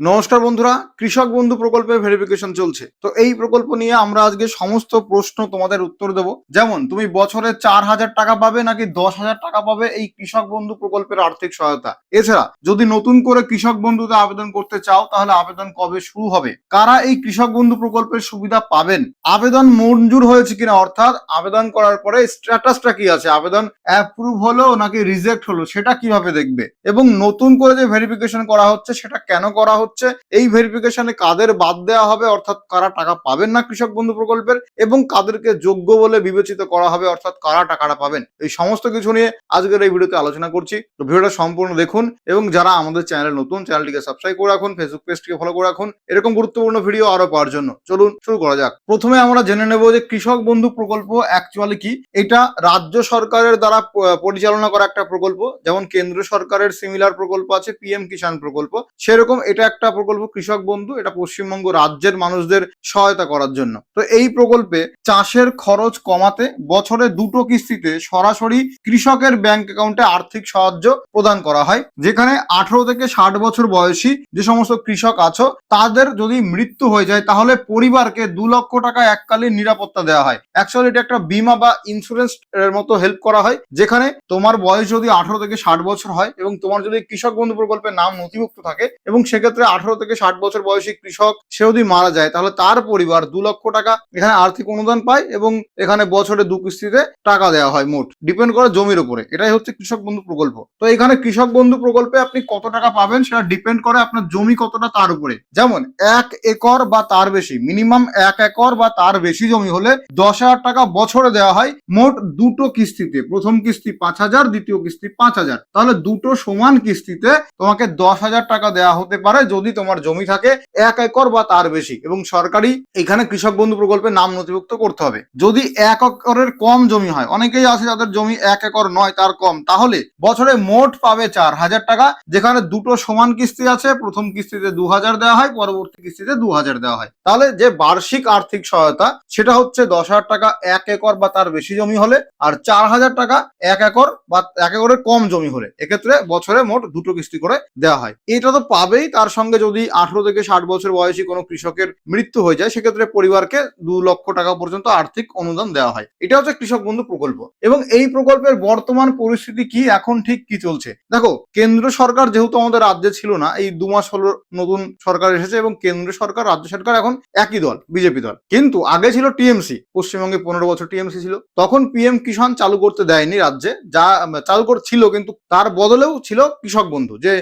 নমস্কার বন্ধুরা, কৃষক বন্ধু প্রকল্পের ভেরিফিকেশন চলছে। তো এই প্রকল্প নিয়ে আমরা আজকে সমস্ত প্রশ্ন তোমাদের উত্তর দেব। যেমন তুমি বছরে 4,000 টাকা পাবে নাকি 10,000 টাকা পাবে এই কৃষক বন্ধু প্রকল্পের আর্থিক সহায়তা। এছাড়া যদি নতুন করে কৃষক বন্ধুতে আবেদন করতে চাও তাহলে আবেদন কবে শুরু হবে, কারা এই কৃষক বন্ধু প্রকল্পের সুবিধা পাবেন, আবেদন মঞ্জুর হয়েছে কিনা, অর্থাৎ আবেদন করার পরে স্ট্যাটাসটা কি আছে, আবেদন অ্যাপ্রুভ হলো নাকি রিজেক্ট হলো সেটা কিভাবে দেখবে, এবং নতুন করে যে ভেরিফিকেশন করা হচ্ছে সেটা কেন করা হচ্ছে, এই ভেরিফিকেশনে কাদের বাদ দেওয়া হবে অর্থাৎ কারা টাকা পাবেন না কৃষক বন্ধু প্রকল্পের, এবং কাদেরকে যোগ্য বলে বিবেচিত করা হবে অর্থাৎ কারা টাকাটা পাবেন, এই সমস্ত কিছু নিয়ে আজকের এই ভিডিওতে আলোচনা করছি। তো ভিডিওটা সম্পূর্ণ দেখুন এবং যারা আমাদের চ্যানেলে নতুন, চ্যানেলটিকে সাবস্ক্রাইব করে রাখুন, ফেসবুক পেজটিকে ফলো করে রাখুন এরকম গুরুত্বপূর্ণ ভিডিও আরো পাওয়ার জন্য। চলুন শুরু করা যাক। প্রথমে আমরা জেনে নেব যে কৃষক বন্ধু প্রকল্প অ্যাকচুয়ালি কি। এটা রাজ্য সরকারের দ্বারা পরিচালনা করা একটা প্রকল্প। যেমন কেন্দ্র সরকারের সিমিলার প্রকল্প আছে পিএম কিষাণ প্রকল্প, সেরকম এটা একটা প্রকল্প কৃষক বন্ধু। এটা পশ্চিমবঙ্গ রাজ্যের মানুষদের সহায়তা করার জন্য। তো এই প্রকল্পে চাষের খরচ কমাতে বছরে 2টো কিস্তিতে সরাসরি কৃষকের ব্যাংক অ্যাকাউন্টে আর্থিক সাহায্য প্রদান করা হয়। যেখানে 18 থেকে 60 বছর বয়সী যে সমস্ত কৃষক আছো তাদের যদি মৃত্যু হয়ে যায় তাহলে পরিবারকে 2 লক্ষ টাকা এককালীন নিরাপত্তা দেওয়া হয়। অ্যাকচুয়ালি এটা একটা বীমা বা ইন্স্যুরেন্স এর মতো হেল্প করা হয়। যেখানে তোমার বয়স যদি 18 থেকে 60 বছর হয় এবং তোমার যদি কৃষক বন্ধু প্রকল্পের নাম নথিভুক্ত থাকে এবং সেক্ষেত্রে 18 থেকে 60 বছর বয়সী কৃষক সে যদি মারা যায় তাহলে তার পরিবার 2 লক্ষ টাকা এখানে আর্থিক অনুদান পায় এবং এখানে বছরে 2 কিস্তিতে টাকা দেওয়া হয়। মোট ডিপেন্ড করে জমির উপরে। এটাই হচ্ছে কৃষক বন্ধু প্রকল্প। তো এখানে কৃষক বন্ধু প্রকল্পে আপনি কত টাকা পাবেন সেটা ডিপেন্ড করে আপনার জমি কতটা তার উপরে। যেমন 1 একর বা তার বেশি, মিনিমাম 1 একর বা তার বেশি জমি হলে 10,000 টাকা বছরে দেওয়া হয় মোট 2টো কিস্তিতে। প্রথম কিস্তি 5,000, দ্বিতীয় কিস্তি 5,000। তাহলে 2টো সমান কিস্তিতে তোমাকে 10,000 টাকা দেওয়া হতে পারে যদি তোমার জমি থাকে 1 একর বা তার বেশি, এবং সরকারি এখানে কৃষক বন্ধু প্রকল্পে নাম নথিভুক্ত করতে হবে। যদি 1 একরের কম জমি হয়, অনেকেই আছে যাদের জমি 1 একর নয় তার কম, তাহলে বছরে মোট পাবে 4,000 টাকা। যেখানে 2টো সমান কিস্তি আছে, প্রথম কিস্তিতে 2,000 দেওয়া হয়, পরবর্তী কিস্তিতে 2,000 দেওয়া হয়। তাহলে যে বার্ষিক আর্থিক সহায়তা সেটা হচ্ছে 10,000 টাকা 1 একর বা তার বেশি জমি হলে, আর 4,000 টাকা 1 একর বা 1 একরের কম জমি হলে। এক্ষেত্রে বছরে মোট 2টো কিস্তি করে দেওয়া হয়। এটা তো পাবেই, তার সঙ্গে যদি 18 থেকে 60 বছর বয়সী কোনো কৃষকের মৃত্যু হয়ে যায় সেক্ষেত্রে পরিবারকে 2 লক্ষ টাকা পর্যন্ত আর্থিক অনুদান দেওয়া হয়। এটা হচ্ছে কৃষক বন্ধু প্রকল্প। এবং এই প্রকল্পের বর্তমান পরিস্থিতি কি, এখন ঠিক কি চলছে দেখো। কেন্দ্র সরকার যেহেতু আমাদের রাজ্যে ছিল না, এই 2 মাস হলো নতুন সরকার এসেছে এবং কেন্দ্র সরকার রাজ্য সরকার এখন একই দল, বিজেপি দল। কিন্তু আগে ছিল টিএমসি, পশ্চিমবঙ্গে 15 বছর টিএমসি ছিল। তখন পিএম কিষাণ চালু করতে দেয়নি রাজ্যে, যা চালু করছিল কিন্তু তার বদলেও ছিল কৃষক বন্ধু, যে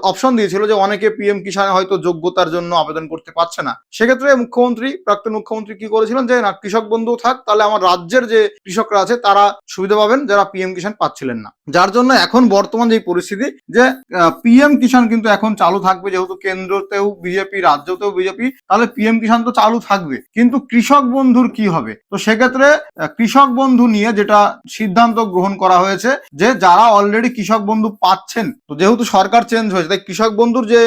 অপশন দিয়েছিল যে অনেকে পিএম কিষাণে হয়তো যোগ্যতার জন্য আবেদন করতে পারছে না। সেক্ষেত্রে মুখ্যমন্ত্রী, প্রাক্তন মুখ্যমন্ত্রী কি করেছিলেন যে না, কৃষক বন্ধু থাক, তাহলে আমার রাজ্যের যে কৃষকরা আছে তারা সুবিধা পাবেন যারা পিএম কিষাণ পাচ্ছিলেন না। যার জন্য এখন বর্তমান যে পরিস্থিতি যে পিএম কিষাণ কিন্তু এখন চালু থাকবে, যেহেতু কেন্দ্রতেও বিজেপি, রাজ্যতেও বিজেপি, তাহলে পিএম কিষাণ তো চালু থাকবে। কিন্তু কৃষক বন্ধুর কি হবে? তো সেক্ষেত্রে কৃষক বন্ধু নিয়ে যেটা সিদ্ধান্ত গ্রহণ করা হয়েছে যে যারা অলরেডি কৃষক বন্ধু পাচ্ছেন, তো যেহেতু সরকার চেঞ্জ হয়েছে তাই কৃষক বন্ধুর যে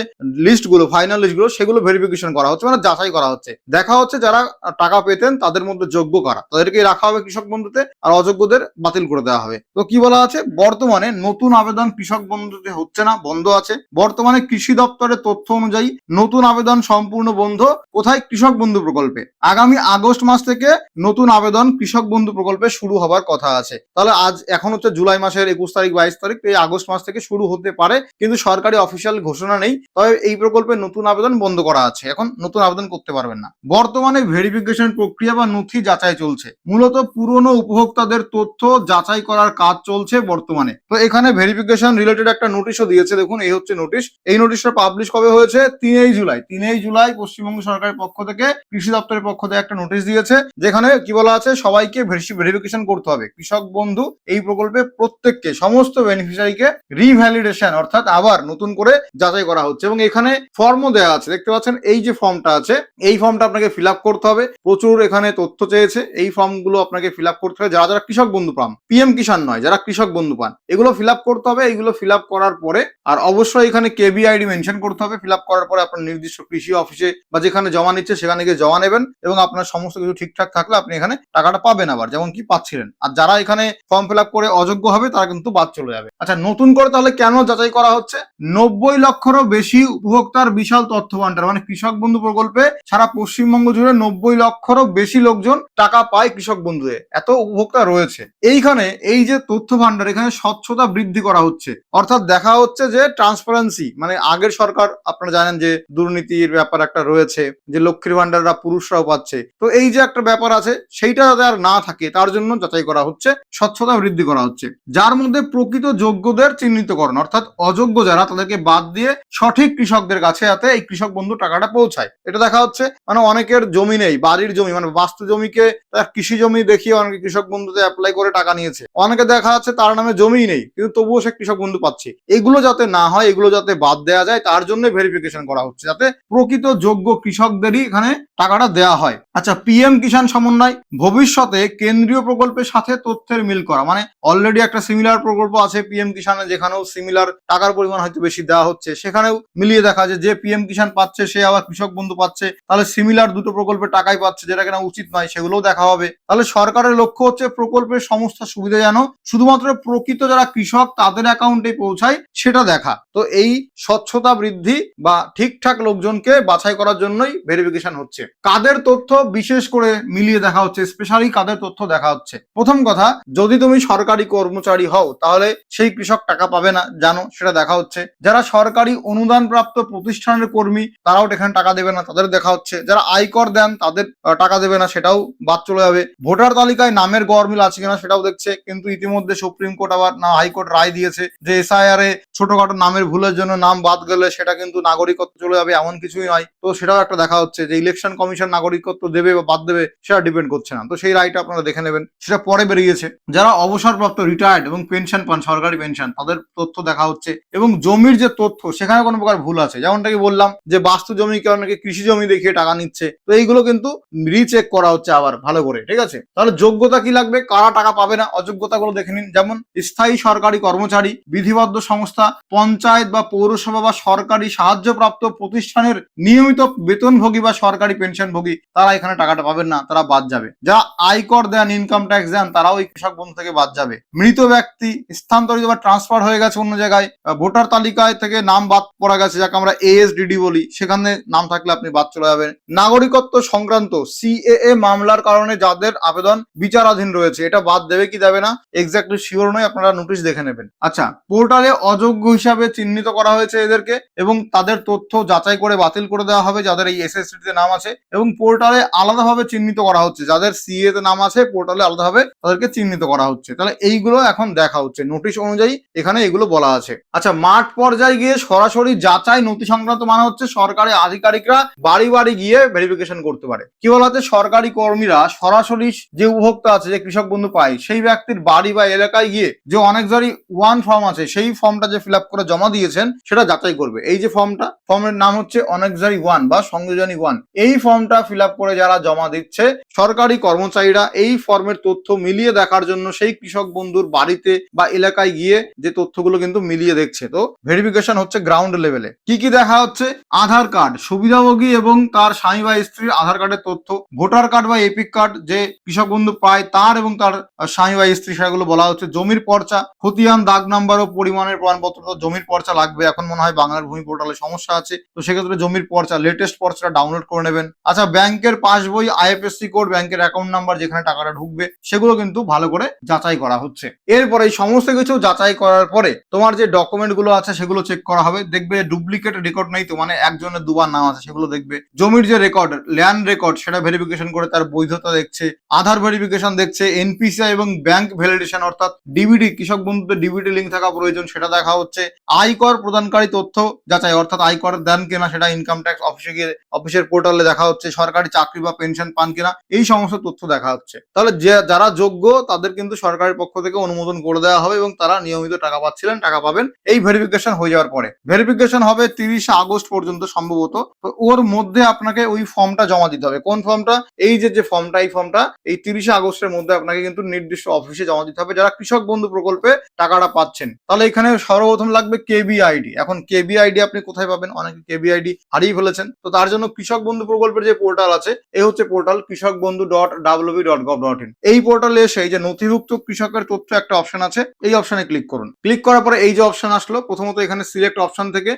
লিস্টগুলো, ফাইনাল লিস্টগুলো, সেগুলো ভেরিফিকেশন করা হচ্ছে, মানে যাচাই করা হচ্ছে। দেখা হচ্ছে যারা টাকা পেতেন তাদের মধ্যে যোগ্য কারা, তাদেরকে রাখা হবে কৃষক বন্ধুতে, আর অযোগ্যদের বাতিল করে দেওয়া হবে। তো কি বলা আছে, বর্তমানে নতুন আবেদন কৃষক বন্ধুতে হচ্ছে না, বন্ধ আছে। বর্তমানে কৃষি দপ্তরের তথ্য অনুযায়ী নতুন আবেদন সম্পূর্ণ বন্ধ। কোথায়? কৃষক বন্ধু প্রকল্পে। আগামী আগস্ট মাস থেকে নতুন আবেদন কৃষক বন্ধু প্রকল্পে শুরু হবার কথা আছে। তাহলে আজ এখন হচ্ছে জুলাই মাসের 21 তারিখ, 22 তারিখ, এই আগস্ট মাস থেকে শুরু হতে পারে, কিন্তু সরকারি অফিসিয়াল ঘোষণা নেই। তবে এই প্রকল্পে নতুন আবেদন বন্ধ করা আছে, এখন নতুন আবেদন করতে পারবেন না। বর্তমানে ভেরিফিকেশন প্রক্রিয়া বা নথি যাচাই চলছে, মূলত পুরনো উপভোক্তাদের তথ্য যাচাই করার কাজ চলছে বর্তমানে। তো এখানে ভেরিফিকেশন রিলেটেড একটা নোটিশও দিয়েছে, দেখুন এই হচ্ছে নোটিশ। এই নোটিশটা পাবলিশ কবে হয়েছে? 3 জুলাই। 3 জুলাই পশ্চিমবঙ্গ সরকারের পক্ষ থেকে, কৃষি দপ্তরের পক্ষ থেকে একটা নোটিশ দিয়েছে, যেখানে কি বলা আছে, সবাইকে ভেরিফিকেশন করতে হবে। কৃষক বন্ধু এই প্রকল্পে প্রত্যেককে, সমস্ত বেনিফিশিয়ারিকে রিভ্যালিডেশন অর্থাৎ আবার নতুন করে যাচাই করা হচ্ছে। এবং এখানে ফর্মও দেওয়া আছে, দেখতে পাচ্ছেন এই যে ফর্মটা আছে, এই ফর্মটা আপনাকে ফিল আপ করতে হবে। প্রচুর এখানে তথ্য চেয়েছে, এই ফর্মগুলো আপনাকে ফিল আপ করতে হবে। যারা যারা কৃষক বন্ধু পান, পিএম কিষাণ নয়, যারা কৃষক বন্ধু পান, এগুলো ফিল আপ করতে হবে। এইগুলো ফিল আপ করার পরে, আর অবশ্যই এখানে কেবিআইডি মেনশন করতে হবে। ফিল আপ করার পরে আপনার নির্দিষ্ট কৃষি অফিসে বা যেখানে জমা নিচ্ছে সেখানে গিয়ে জমা নেবেন, এবং আপনার সমস্ত কিছু ঠিকঠাক থাকলে আপনি এখানে টাকাটা পাবেন আবার, যেমন কি পাচ্ছিলেন। আর যারা এখানে ফর্ম ফিল আপ করে অযোগ্য হবে তারা কিন্তু বাদ চলে যাবে। আচ্ছা, নতুন করে তাহলে কেন যাচাই করা হচ্ছে? 90 লক্ষেরও বেশি উপভোক্তা উপভোক্তার বিশাল তথ্য ভান্ডার, মানে কৃষক বন্ধু প্রকল্পে সারা পশ্চিমবঙ্গ জুড়ে 90 লক্ষেরও বেশি লোকজন টাকা পায় কৃষক বন্ধুতে, এত উপভোক্তা রয়েছে। এইখানে এই যে তথ্য ভান্ডার, এখানে স্বচ্ছতা বৃদ্ধি করা হচ্ছে, অর্থাৎ দেখা হচ্ছে যে ট্রান্সপারেন্সি, মানে আগের সরকার আপনারা জানেন যে দুর্নীতির ব্যাপার একটা রয়েছে, যে লক্ষ্মীর ভান্ডাররা পুরুষরাও পাচ্ছে, তো এই যে একটা ব্যাপার আছে সেইটা যাতে আর না থাকে তার জন্য যাচাই করা হচ্ছে, স্বচ্ছতা বৃদ্ধি করা হচ্ছে। যার মধ্যে প্রকৃত যোগ্যদের চিহ্নিতকরণ, অর্থাৎ অযোগ্য যারা তাদেরকে বাদ দিয়ে সঠিক কৃষকদের কাছে যাতে এই কৃষক বন্ধু টাকাটা পৌঁছায় এটা দেখা হচ্ছে। মানে অনেকের জমি নেই, বাড়ির জমি মানে বাস্তু জমিকে তার কৃষি জমি দেখিয়ে অনেকে কৃষক বন্ধুতে অ্যাপ্লাই করে টাকা নিয়েছে, অনেকে দেখা যাচ্ছে তার নামে জমিই নেই কিন্তু তবুও সে কৃষক বন্ধু পাচ্ছে। এগুলো যাতে না হয়, এগুলো যাতে বাদ দেওয়া যায় তার জন্য ভেরিফিকেশন করা হচ্ছে, যাতে প্রকৃত যোগ্য কৃষকদেরই এখানে টাকাটা দেওয়া হয়। আচ্ছা, পিএম কিষাণ সমন্বয়, ভবিষ্যতে কেন্দ্রীয় প্রকল্পের সাথে তথ্যের মিল করা, মানে অলরেডি একটা সিমিলার প্রকল্প আছে পিএম কিষাণে, যেখানেও সিমিলার টাকার পরিমাণ হয়তো বেশি দেওয়া হচ্ছে, সেখানেও মিলিয়ে দেখা যায় যে পিএম কিষাণ পাচ্ছে সে আবার কৃষক বন্ধু পাচ্ছে, তাহলে সিমিলার দুটো প্রকল্পের টাকাই পাচ্ছে, যেটা কিনা উচিত নয়, সেগুলোও দেখা হবে। তাহলে সরকারের লক্ষ্য হচ্ছে প্রকল্পের সমস্ত সুবিধা যেন শুধুমাত্র প্রকৃত যারা কৃষক তাদের অ্যাকাউন্টে পৌঁছায় সেটা দেখা। তো এই স্বচ্ছতা বৃদ্ধি বা ঠিকঠাক লোকজনকে বাছাই করার জন্যই ভেরিফিকেশন হচ্ছে। কাদের তথ্য বিশেষ করে মিলিয়ে দেখা হচ্ছে, স্পেশালি কাদের তথ্য দেখা হচ্ছে? প্রথম কথা, যদি তুমি সরকারি কর্মচারী হও তাহলে সেই কৃষক টাকা পাবে না, জানো, সেটা দেখা হচ্ছে। যারা সরকারি অনুদান প্রাপ্ত প্রতিষ্ঠানের কর্মী তারাও এখানে টাকা দেবে না, তাদের দেখা হচ্ছে। যারা আয়কর দেন তাদের টাকা দেবে না, সেটাও বাদ চলে যাবে। ভোটার তালিকায় নামের গরমিল আছে কিনা সেটাও দেখছে, কিন্তু ইতিমধ্যে সুপ্রিম কোর্ট আবার না হাইকোর্ট রায় দিয়েছে যে এসআইআর এ ছোটখাটো নামের ভুলের জন্য নাম বাদ গেলে সেটা কিন্তু নাগরিকত্ব চলে যাবে, এমন কিছুই নয়। তো সেটাও একটা দেখা হচ্ছে যে ইলেকশন কমিশন নাগরিকত্ব দেবে বা বাদ দেবে সেটা ডিপেন্ড করছে না, তো সেই রায়টা আপনারা দেখে নেবেন, সেটা পরে বেরিয়েছে। যারা অবসরপ্রাপ্ত, রিটায়ার্ড এবং পেনশন পান, সরকারি পেনশন, তাদের তথ্য দেখা হচ্ছে। এবং জমির যে তথ্য সেখানে কোনো প্রকার ভুল আছে, যেমনটা কি বললাম যে বাস্তু জমিকে অনেকে কৃষি জমি দেখিয়ে টাকা নিচ্ছে, তো এইগুলো কিন্তু রিচেক করা হচ্ছে আবার ভালো করে, ঠিক আছে? তাহলে যোগ্যতা কি লাগবে, কারা টাকা পাবে না, অযোগ্যতাগুলো দেখে নিন। যেমন স্থায়ী সরকারি কর্মচারী, বিধিবদ্ধ সংস্থা, পঞ্চায়েত বা পৌরসভা বা সরকারি সাহায্যপ্রাপ্ত প্রতিষ্ঠানের নিয়মিত বেতনভোগী বা সরকারি পেনশনভোগী, তারা এখানে টাকাটা পাবেন না, তারা বাদ যাবে। যারা আয়কর দেন, ইনকাম ট্যাক্স দেন, তারাও এই কৃষক বন্ধু থেকে বাদ যাবে। মৃত ব্যক্তি, স্থানান্তরিত বা ট্রান্সফার হয়ে গেছে অন্য জায়গায়, ভোটার তালিকায় থেকে নাম বাদ পড়া গেছে, যাকে আমরা এএসডিডি বলি, সেখানে নাম থাকলে আপনি বাদ চলে যাবেন। নাগরিকত্ব সংক্রান্ত সিএএ মামলার কারণে যাদের আবেদন বিচারাধীন রয়েছে, এটা বাদ দেবে কি দেবে না এক্স্যাক্টলি শিওর নয়, আপনারা নোটিশ দেখে নেবেন। আচ্ছা, পোর্টালে অযোগ্য হিসাবে চিহ্নিত করা হয়েছে এদেরকে, এবং তাদের তথ্য যাচাই করে বাতিল করে দেওয়া হবে যাদের এই এসএসসি তে নাম আছে, এবং পোর্টালে আলাদাভাবে চিহ্নিত করা হচ্ছে যাদের সিএ তে নাম আছে, পোর্টালে আলাদাভাবে তাদেরকে চিহ্নিত করা হচ্ছে। তাহলে এইগুলো এখন দেখা হচ্ছে নোটিশ অনুযায়ী, এখানে এগুলো বলা আছে। আচ্ছা, মাঠ পর্যায়ে গিয়ে সরাসরি যাচাই নথি সংক্রান্ত মানে হচ্ছে সরকারি আধিকারিকরা বাড়ি বাড়ি গিয়ে ভেরিফিকেশন করতে পারে। কি বলা হচ্ছে, সরকারি কর্মীরা সরাসরি যে উপভোক্তা আছে, যে কৃষক বন্ধু পায়, সেই ব্যক্তির বাড়ি বা এলাকায় গিয়ে যে অনেকজারি 1 ফর্ম আছে সেই ফর্মটা যে ফিল আপ করে জমা দিয়েছেন সেটা যাচাই করবে। এই যে ফর্মটা, ফর্মের নাম হচ্ছে অনেকজারি 1 বা সংযোজনী 1, এই ফর্মটা ফিল আপ করে যারা জমা দিচ্ছে সরকারি কর্মচারীরা এই ফর্মের তথ্য মিলিয়ে দেখার জন্য সেই কৃষক বন্ধুর বাড়িতে বা এলাকায় গিয়ে যে তথ্যগুলো কিন্তু মিলিয়ে দেখছে। তো ভেরিফিকেশন হচ্ছে গ্রাউন্ড লেভেলে। কি কি দেখা হচ্ছে, আধার কার্ড, সুবিধাভোগী এবং তার স্বামী বা স্ত্রীর আধার কার্ডের তথ্য, ভোটার কার্ড বা এপিক কার্ড যে কৃষক বন্ধু পায় তার এবং তার স্বামী বা স্ত্রী, সেগুলো বলা হচ্ছে। জমির পর্চা, খতিয়ান, দাগ নাম্বার ও পরিমাণের প্রমাণপত্র, জমির পর্চা লাগবে, এখন মনে হয় বাংলার ভূমি পোর্টালে সমস্যা আছে, তো সেক্ষেত্রে জমির পর্চা, লেটেস্ট পর্চাটা ডাউনলোড করে নেবেন। আচ্ছা, ব্যাংকের পাসবই, আইএফএসসি কোড, ব্যাংকের অ্যাকাউন্ট নাম্বার যেখানে টাকাটা ঢুকবে সেগুলো কিন্তু ভালো করে যাচাই করা হচ্ছে। এরপরে এই সমস্ত কিছু যাচাই করার পরে তোমার যে ডকুমেন্ট গুলো আছে সেগুলো চেক করা হবে, দেখবে ডুপ্লিকেট রেকর্ড নেই তো, মানে একজনের দুবার নাম আছে সেগুলো দেখবে। জমির যে রেকর্ড, ল্যান্ড রেকর্ড, সেটা ভেরিফিকেশন করে তার বৈধতা দেখছে। আধার ভেরিফিকেশন দেখছে, এনপিসিআই এবং ব্যাংক ভ্যালিডেশন অর্থাৎ ডিবিডি, কৃষক বন্ধুতে ডিবিডি লিঙ্ক থাকা প্রয়োজন সেটা দেখা হচ্ছে। আয়কর প্রদানকারী তথ্য যাচাই, অর্থাৎ আয়কর দেন কিনা সেটা ইনকাম ট্যাক্স অফিসে গিয়ে অফিসের পোর্টালে দেখা হচ্ছে। সরকারি চাকরি বা পেনশন পান কিনা এই সমস্ত তথ্য দেখা হচ্ছে। তাহলে যারা যোগ্য তাদের কিন্তু সরকারের পক্ষ থেকে অনুমোদন করে দেওয়া হবে এবং তারা নিয়মিত টাকা পাচ্ছিলেন, টাকা পাবেন এই ভেরিফিকেশন হয়ে যাওয়ার পরে। ভেরিফিকেশন হবে 30 আগস্ট পর্যন্ত সম্ভবত। তো ওর মধ্যে আপনাকে ওই ফর্মটা জমা দিতে হবে। কোন ফর্মটা? এই যে ফর্মটা, এই ফর্মটা এই 30 আগস্টের মধ্যে আপনাকে কিন্তু নির্দিষ্ট অফিসে জমা দিতে হবে যারা কৃষক বন্ধু প্রকল্পে টাকাটা পাচ্ছেন। তাহলে এখানে সর্বপ্রথম লাগবে কেবিআইডি। এখন কেবিআইডি আপনি কোথায় পাবেন? অনেকে কেবিআইডি হারিয়ে ফেলেছেন, তো তার জন্য কৃষক বন্ধু প্রকল্পের যে পোর্টাল আছে, এই হচ্ছে পোর্টাল kৃষকবন্ধু.wb.gov.in। এই পোর্টালে এসে এই যে নথিভুক্ত কৃষকের তথ্য একটা অপশন আছে, এই অপশনে ক্লিক করুন। ক্লিক করার পরে এই যে অপশন আসলো, প্রথমত এখানে সিলেক্ট অপশন থেকে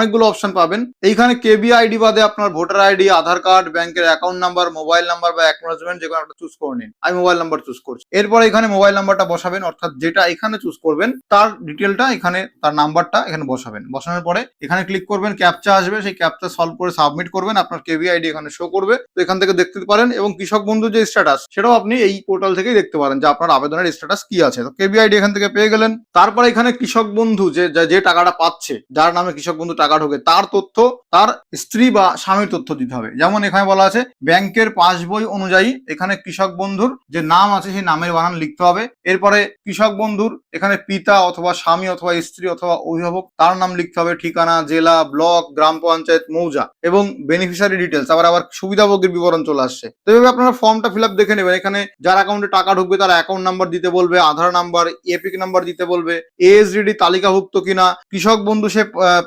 অনেকগুলো অপশন পাবেন। এইখানে কেবি আইডি বাদে আপনার ভোটার আইডি, আধার কার্ড, ব্যাংকের অ্যাকাউন্ট নাম্বার, মোবাইল নাম্বার বা অ্যাকনোলেজমেন্ট যে কোনো একটা চুজ করে নিন। আমি মোবাইল নাম্বার চুজ করছি। এরপর এখানে মোবাইল নাম্বারটা বসাবেন, অর্থাৎ যেটা এখানে চুজ করবেন তার ডিটেলটা এখানে, তার নাম্বারটা এখানে বসাবেন। বসানোর পরে এখানে ক্লিক করবেন, ক্যাপচা আসবে, সেই ক্যাপচা সলভ করে সাবমিট করবেন, আপনার কেবি আইডি এখানে শো করবে। তো এখান থেকে দেখতে পারেন, এবং কৃষক বন্ধু যে স্ট্যাটাস সেটাও আপনি এই পোর্টাল থেকেই দেখতে পারেন যে আপনার আবেদনের স্ট্যাটাস কি আছে। তো কেবি আইডি এখান থেকে পেয়ে গেলেন। তারপরে এখানে কৃষক বন্ধু যে টাকাটা পাচ্ছে, যার নামে কৃষক বন্ধু টাকা ঢোকে, তার তথ্য তার স্ত্রী বা স্বামীর তথ্য দিতে হবে। যেমন এখানে বলা আছে ব্যাংকের পাসবই অনুযায়ী এখানে কৃষক বন্ধুর যে নাম আছে সেই নামের বানান লিখতে হবে। এরপরে কৃষক বন্ধুর এখানে পিতা অথবা স্বামী অথবা স্ত্রী অথবা অভিভাবক তার নাম লিখতে হবে, ঠিকানা, জেলা, ব্লক, গ্রাম পঞ্চায়েত, মৌজা এবং বেনিফিশিয়ারি ডিটেলস, আবার সুবিধাভোগীর বিবরণ চলে আসছে। তো এইভাবে আপনারা ফর্মটা ফিল আপ দেখে নেবেন। এখানে যার অ্যাকাউন্টে টাকা ঢুকবে তার অ্যাকাউন্ট নাম্বার দিতে বলবে, আধার নাম্বার, এপিক নাম্বার দিতে বলবে, এএসডিডি তালিকাভুক্ত কিনা, কৃষক বন্ধু সে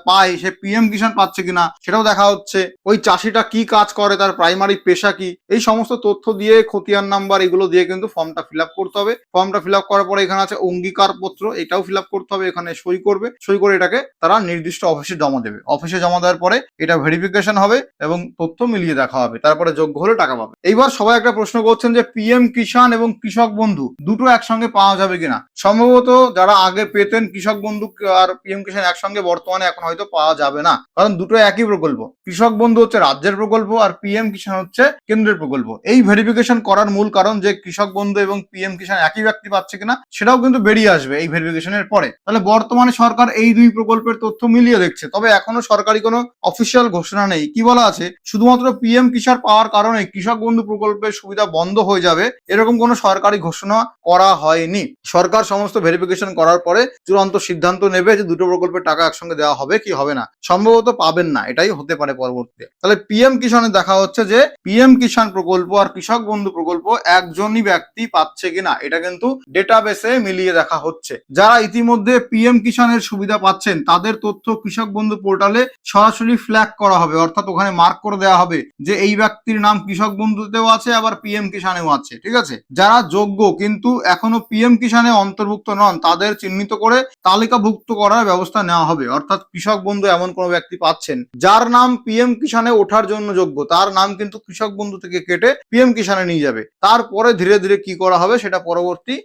পায়, সে পিএম কিষাণ পাচ্ছে কিনা সেটাও দেখা হচ্ছে, ওই চাষিটা কি কাজ করে, তার প্রাইমারি পেশা কি, এই সমস্ত তথ্য দিয়ে, খতিয়ান নাম্বার এগুলো দিয়ে কিন্তু ফর্মটা ফিল আপ করতে হবে। ফর্মটা ফিল আপ করার পরে এখানে আছে অঙ্গীকার পত্র, এটাও ফিল আপ করতে হবে। এখানে সই করবে, সই করে এটাকে তারা নির্দিষ্ট অফিসে জমা দেবে। অফিসে জমা দেওয়ার পরে এটা ভেরিফিকেশন হবে এবং তথ্য মিলিয়ে দেখা হবে, তারপরে যোগ্য হলে টাকা পাবে। এইবার সবাই একটা প্রশ্ন করছেন যে পিএম কিষাণ এবং কৃষক বন্ধু দুটো একসঙ্গে পাওয়া যাবে কিনা। সম্ভবত যারা আগে পেতেন কৃষক বন্ধু আর পিএম কিষাণ একসঙ্গে, বর্তমানে এখন হয়তো পাওয়া যাবে না, কারণ দুটো একই প্রকল্প। কৃষক বন্ধু হচ্ছে রাজ্যের প্রকল্প আর পিএম কিষাণ হচ্ছে কেন্দ্রের প্রকল্প। এই ভেরিফিকেশন করার মূল কারণ যে কৃষক বন্ধু এবং পিএম কিষাণ একই ব্যক্তি পাচ্ছে কিনা সেটাও কিন্তু বেরিয়ে আসবে এই ভেরিফিকেশনের পরে। তাহলে বর্তমানে সরকার এই দুই প্রকল্পের তথ্য মিলিয়ে দেখছে, তবে এখনো সরকারি কোনো অফিসিয়াল ঘোষণা নেই। কি বলা আছে, শুধুমাত্র পিএম কিষাণ পাওয়ার কারণে কৃষক বন্ধু প্রকল্পের সুবিধা বন্ধ হয়ে যাবে এরকম কোনো সরকারি ঘোষণা করা হয়নি। সরকার সমস্ত ভেরিফিকেশন করার পরে চূড়ান্ত সিদ্ধান্ত নেবে যে দুটো প্রকল্পের টাকা একসঙ্গে দেওয়া হবে কি হবে না। সম্ভবত পাবেন না, এটাই হতে পারে পরবর্তীতে। তাহলে পিএম কিষাণে দেখা হচ্ছে যে পিএম কিষাণ প্রকল্প আর কৃষক বন্ধু প্রকল্প একজনই ব্যক্তি পাচ্ছে কিনা এটা কিন্তু ডেটাবেসে মিলিয়ে দেখা হচ্ছে। যারা ইতিমধ্যে পিএম কিষাণের সুবিধা পাচ্ছেন তাদের তথ্য কৃষক বন্ধু পোর্টালে সরাসরি ফ্ল্যাগ করা হবে, অর্থাৎ ওখানে মার্ক করে দেওয়া হবে যে এই ব্যক্তির নাম কৃষক বন্ধুতেও আছে আবার পিএম কিষাণেও আছে। ঠিক আছে, যারা যোগ্য কিন্তু এখনো পিএম কিষাণে অন্তর্ভুক্ত নন তাদের চিহ্নিত করে তালিকাভুক্ত করার ব্যবস্থা নেওয়া হবে। অর্থাৎ কৃষক বন্ধু এমন কোনো ব্যক্তি পাচ্ছেন যার নাম পিএম কিষাণে ওঠার জন্য যোগ্য, তার নাম কিন্তু কৃষক বন্ধু থেকে কেটে পিএম কিষাণে নিয়ে যাবে। তারপরে ধীরে ধীরে কি করা হবে সেটা পরবর্তী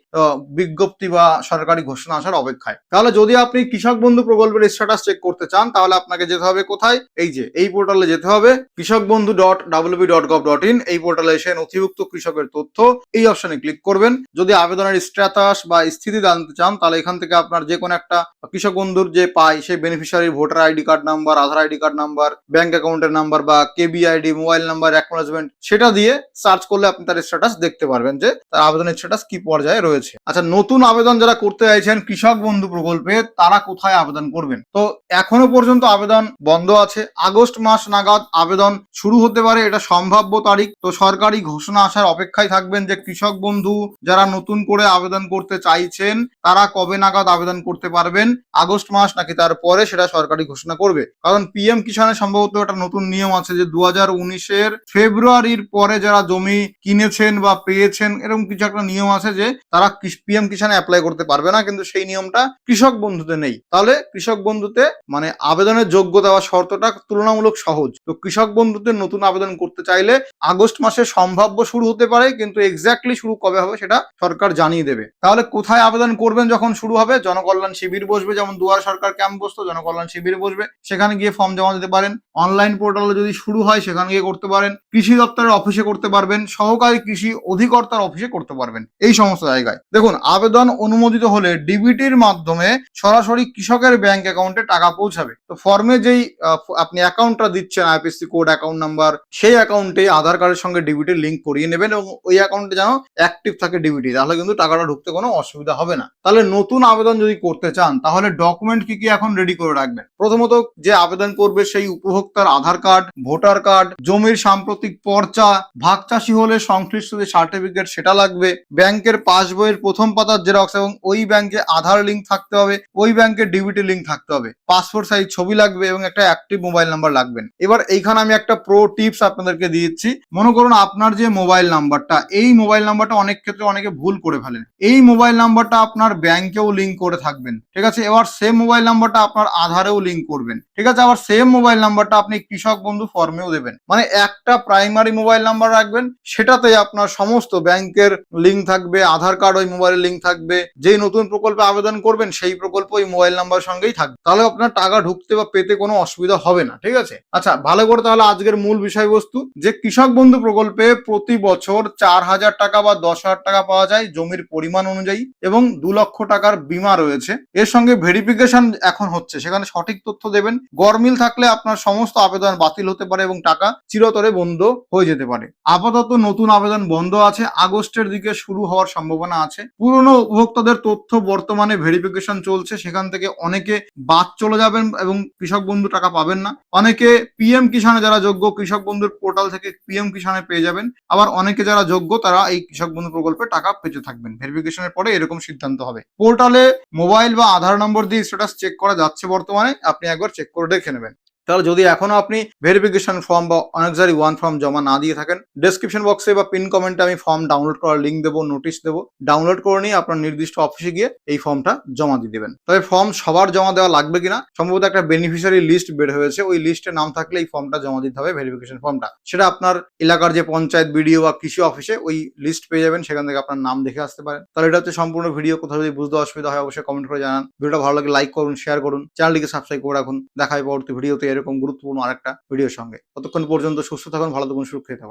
বিজ্ঞপ্তি বা সরকারি ঘোষণা আসার অপেক্ষায়। তাহলে যদি আপনি কৃষক বন্ধু প্রকল্পের স্ট্যাটাস চেক করতে চান তাহলে আপনাকে যেতে হবে কোথায়, এই যে এই পোর্টালে যেতে হবে, kৃষকবন্ধু.wb.gov.in। এই পোর্টালে এসে নথিভুক্ত কৃষকের তথ্য এই অপশনে ক্লিক করবেন। যদি আবেদনের স্ট্যাটাস বা স্থিতি জানতে চান তাহলে এখান থেকে আপনার যে কোনো একটা কৃষক বন্ধুর যে পায় সেই বেনিফিশিয়ারির ভোটার আইডি কার্ড নাম্বার, আধার আইডি কার্ড নাম্বার, ব্যাংক অ্যাকাউন্টের নাম্বার বা কেবি আইডি, মোবাইল নাম্বার, অ্যাকনোলেজমেন্ট সেটা দিয়ে সার্চ করলে আপনি তার স্ট্যাটাস দেখতে পারবেন যে তার আবেদনের স্ট্যাটাস কি পর্যায়ে রয়েছে। আচ্ছা, নতুন আবেদন যারা করতে চাইছেন কৃষক বন্ধু প্রকল্পে তারা কোথায় আবেদন করবেন? তো এখনো পর্যন্ত আবেদন বন্ধ আছে। আগস্ট মাস নাগাদ আবেদন শুরু হতে পারে, এটা সম্ভাব্য তারিখ। তো সরকারি ঘোষণা আসার অপেক্ষায় থাকবেন যে কৃষক বন্ধু যারা নতুন করে আবেদন করতে চাইছেন তারা কবে নাগাদ আবেদন করতে পারবেন, আগস্ট মাস নাকি তারপরে, সেটা সরকারি ঘোষণা করবে। কারণ পিএম কিষাণে সম্ভবত একটা নতুন নিয়ম আছে যে 2019-এর ফেব্রুয়ারির পরে যারা জমি কিনেছেন বা পেয়েছেন এরকম কিছু একটা নিয়ম আছে যে তারা পিএম কিষাণে অ্যাপ্লাই করতে পারবে না, কিন্তু সেই নিয়মটা কৃষক বন্ধুতে নেই। তাহলে কৃষক বন্ধুতে মানে আবেদনের যোগ্যতা বা শর্তটা তুলনামূলক সহজ। তো কৃষক বন্ধুতে নতুন আবেদন করতে চাইলে আগস্ট মাসে সম্ভাব্য শুরু হতে পারে, কিন্তু এক্স্যাক্টলি শুরু কবে হবে সেটা সরকার জানিয়ে দেবে। তাহলে কোথায় আবেদন করবেন যখন শুরু হবে? জনকল্যাণ শিবির বসবে, যেমন দুয়ার সরকার ক্যাম্প বসতো, জনকল্যাণ শিবির বসবে, সেখানে গিয়ে ফর্ম জমা দিতে পারেন। অনলাইন পোর্টালে যদি শুরু হয় সেখানে গিয়ে করতে পারেন, কৃষি দপ্তরের অফিসে করতে পারবেন, সহকারী কৃষি অধিকর্তার অফিসে করতে পারবেন, এই সমস্ত জায়গায়। দেখুন, আবেদন অনুমোদিত হলে ডিবিটির মাধ্যমে সরাসরি কৃষকের ব্যাংক অ্যাকাউন্টে টাকা পৌঁছাবে। তো ফর্মে যেই আপনি অ্যাকাউন্টটা দিচ্ছেন আইপিএসসি কোড অ্যাকাউন্ট নাম্বার, সেই অ্যাকাউন্টে আধার কার্ডের সঙ্গে ডিবিটির লিঙ্ক করিয়ে নেবেন এবং ওই অ্যাকাউন্টে যেন অ্যাক্টিভ থাকে ডিবিটি, তাহলে কিন্তু টাকাটা ঢুকতে কোনো অসুবিধা হবে না। তাহলে নতুন আবেদন যদি করতে চান তাহলে ডকুমেন্ট কি কি এখন রেডি করে রাখবেন? প্রথমত যে আবেদন করবে সেই উপভোক্তার আধার কার্ড, ভোটার কার্ড, জমির সাম্প্রতিক পর্চা, ভাগ চাষি হলে সংশ্লিষ্ট যে সার্টিফিকেট সেটা লাগবে, ব্যাংকের পাসবইয়ের প্রথম পাতার জেরক্স এবং ওই ব্যাংকে আধার লিঙ্ক থাকতে হবে, ওই ব্যাংকের ডিবিটি লিঙ্ক থাকতে হবে, পাসপোর্ট সাইজ ছবি লাগবে এবং একটা অ্যাক্টিভ মোবাইল নাম্বার লাগবেন। এবার এইখানে আমি একটা প্রো টিপস আপনাদেরকে দিয়েছি। মনে করুন আপনার যে মোবাইল নাম্বারটা, এই মোবাইল নাম্বারটা অনেক ক্ষেত্রে অনেকে ভুল করে ফেলেন। এই মোবাইল নাম্বারটা আপনার ব্যাংকেও লিঙ্ক করে থাকবেন, ঠিক আছে? এবার সেম মোবাইল নাম্বারটা আপনার আধারেও লিঙ্ক করবেন। করবেন, ঠিক আছে। আবার সেম মোবাইল নাম্বারটা আপনি কৃষক বন্ধু ফর্মেও দেবেন, মানে একটা প্রাইমারি মোবাইল নাম্বার রাখবেন, সেটাতে আপনার সমস্ত ব্যাংকের লিঙ্ক থাকবে, আধার কার্ড ওই মোবাইলের লিঙ্ক থাকবে, যেই নতুন প্রকল্পে আবেদন করবেন সেই প্রকল্প ওই মোবাইল নাম্বার সঙ্গেই থাকবে, তাহলে আপনার টাকা ঢুকতে বা পেতে কোনো অসুবিধা হবে না, ঠিক আছে। আচ্ছা, ভালো করে তাহলে আজকের মূল বিষয়বস্তু, যে কৃষক বন্ধু প্রকল্পে প্রতি বছর 4,000 টাকা বা 10,000 টাকা পাওয়া যায় জমির পরিমাণ অনুযায়ী, এবং 2 লক্ষ টাকার বীমা রয়েছে। এর সঙ্গে ভেরিফিকেশন এখন হচ্ছে, সেখানে সঠিক তথ্য দেবেন। গরমিল থাকলে আপনার সমস্ত আবেদন বাতিল হতে পারে এবং টাকা চিরতরে বন্ধ হয়ে যেতে পারে। আপাতত নতুন আবেদন বন্ধ আছে, আগস্টের দিকে শুরু হওয়ার সম্ভাবনা আছে। পুরনো উপভোক্তাদের তথ্য বর্তমানে ভেরিফিকেশন চলছে, সেখান থেকে অনেকে বাদ চলে যাবেন এবং কৃষক বন্ধু টাকা পাবেন না। অনেকে পিএম কিষানে যারা যোগ্য, কৃষক বন্ধুর পোর্টাল থেকে পিএম কিষানে পেয়ে যাবেন। আবার অনেকে যারা যোগ্য তারা এই কৃষক বন্ধু প্রকল্পে টাকা পেতে থাকবেন। ভেরিফিকেশনের পরে এরকম সিদ্ধান্ত হবে। পোর্টালে মোবাইল বা আধার নম্বর দিয়ে স্ট্যাটাস চেক করা যাচ্ছে বর্তমানে, আপনি একবার চেক করে দেখে নেবেন। তাহলে যদি এখনো আপনি ভেরিফিকেশন ফর্ম বা অনেকজারি 1 ফর্ম জমা না দিয়ে থাকেন, ডেসক্রিপশন বক্সে বা পিন কমেন্টে আমি ফর্ম ডাউনলোড করার লিঙ্ক দেবো, নোটিশ দেবো। ডাউনলোড করে নিয়ে আপনার নির্দিষ্ট অফিসে গিয়ে এই ফর্মটা জমা দিয়ে দেবেন। তবে ফর্ম সবার জমা দেওয়া লাগবে কিনা, সম্ভবত একটা বেনিফিশিয়ারি লিস্ট বের হয়েছে, ওই লিস্টে নাম থাকলে এই ফর্মটা জমা দিতে হবে, ভেরিফিকেশন ফর্মটা। সেটা আপনার এলাকার যে পঞ্চায়েত, বিডিও বা কৃষি অফিসে ওই লিস্ট পেয়ে যাবেন, সেখান থেকে আপনার নাম দেখে আসতে পারেন। তাহলে এটা হচ্ছে সম্পূর্ণ ভিডিও। কোথাও যদি বুঝতে অসুবিধা হয় অবশ্যই কমেন্ট করে জানান। ভিডিওটা ভালো লাগে লাইক করুন, শেয়ার করুন, চ্যানেলটিকে সাবস্ক্রাইব করে রাখুন। দেখা হয় পরবর্তী ভিডিওতে এরকম গুরুত্বপূর্ণ আরেকটা ভিডিওর সঙ্গে। ততক্ষণ পর্যন্ত সুস্থ থাকুন, ভালো থাকুন, সুরক্ষিত থাকুন।